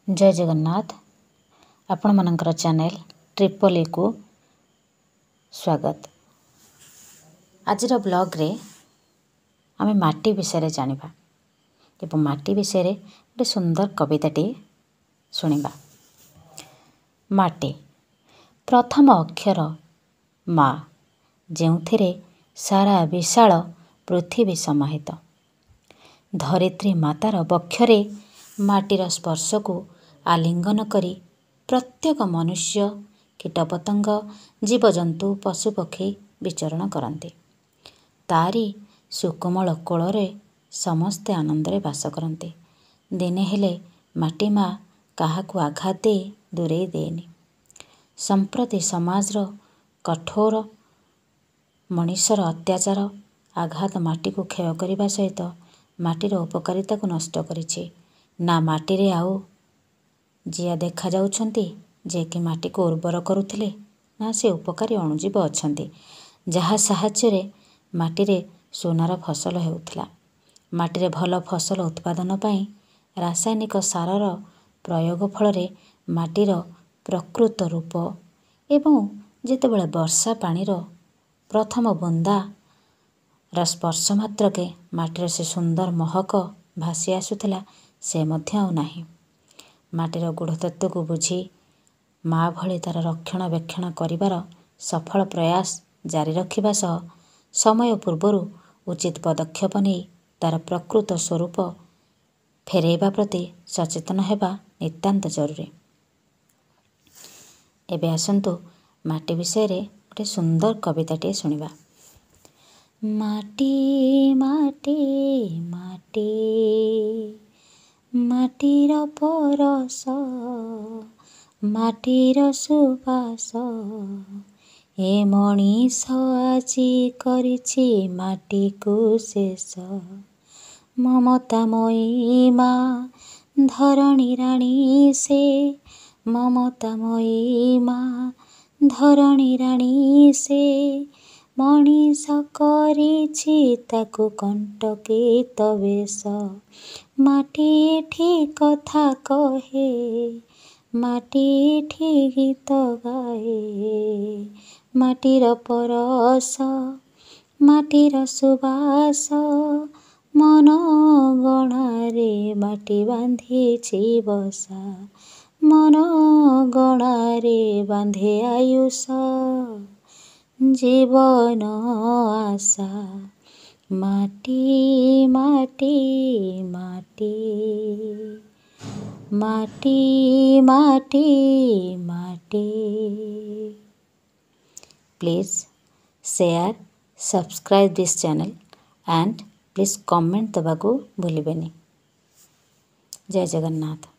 जय जगन्नाथ। आपण मानकर चैनल ट्रिपल ए को स्वागत। आज ब्लॉग रे आमे माटी विषय जानिबा एवं माटी विषय गोटे सुंदर कविताटी शुणिबा। माटी प्रथम अक्षर मा, जेउथिरे सारा विशाल पृथ्वी समाहित। धरित्री मातार बक्षरे माटीर स्पर्श को आलिंगन करी प्रत्येक मनुष्य, कीटपतंग, जीवजंतु, पशुपक्षी विचरण करते। तारी सुकोमल कोଳରେ समस्ते आनंदरे बास करते। दिने हेले माटी माँ काहाकू आघात दे दूरेई देनी। संप्रति समाजर कठोर मनुष्यर अत्याचार आघात माटी को क्षय करने सहित माटीर उपकारिता को नष्ट करिछि। ना माटी रे आउ जिया देखा जाउछंती जे कि माटी को उर्वर करुथिले, ना से उपकारी अणुजीव अछंती जहा साहाय्य रे माटी रे सोनार फसल हेउथला। माटी रे भल फसल उत्पादन पई रासायनिक सारर प्रयोग फल माटीर प्रकृत रूप एवं जेतेबेले वर्षा पानीर प्रथम बुंदा स्पर्श मात्रके माटीर से सुंदर महक भासी आसुथिला, से मध्य आउ नाही। माटीर गूढ़तत्व को बुझी माँ भली तार रक्षणाबेक्षण करिवार सफल प्रयास जारी रखिबा सह समय पूर्वरु उचित पदक्षेप नहीं तार प्रकृत स्वरूप फेरेइबा प्रति सचेतन हेबा नितांत जरूरी। एबे आसंतु माटी विषय रे गोटे सुंदर कविताटे शुणिबा। माटी माटी माटी माटीर परस, माटीर सुबास, ए मनीष आजी करिछि माटी को शेष। ममतामयी माँ धरणी राणी से, ममतामयी माँ धरणी राणी से, मनीष करिछि ताकू कंटकित बेश। माटी एठी कथा कहे, माटी एठी गीत गाए, माटीर परस, माटीर सुबास, मन गणारे माटी बांधिछि बसा, मन गणारे बांधे आयुष जीवन आशा। माटी माटी माटी माटी माटी माटी। Please share subscribe this channel and please comment दबाकू भूलिबेनी। जय जगन्नाथ।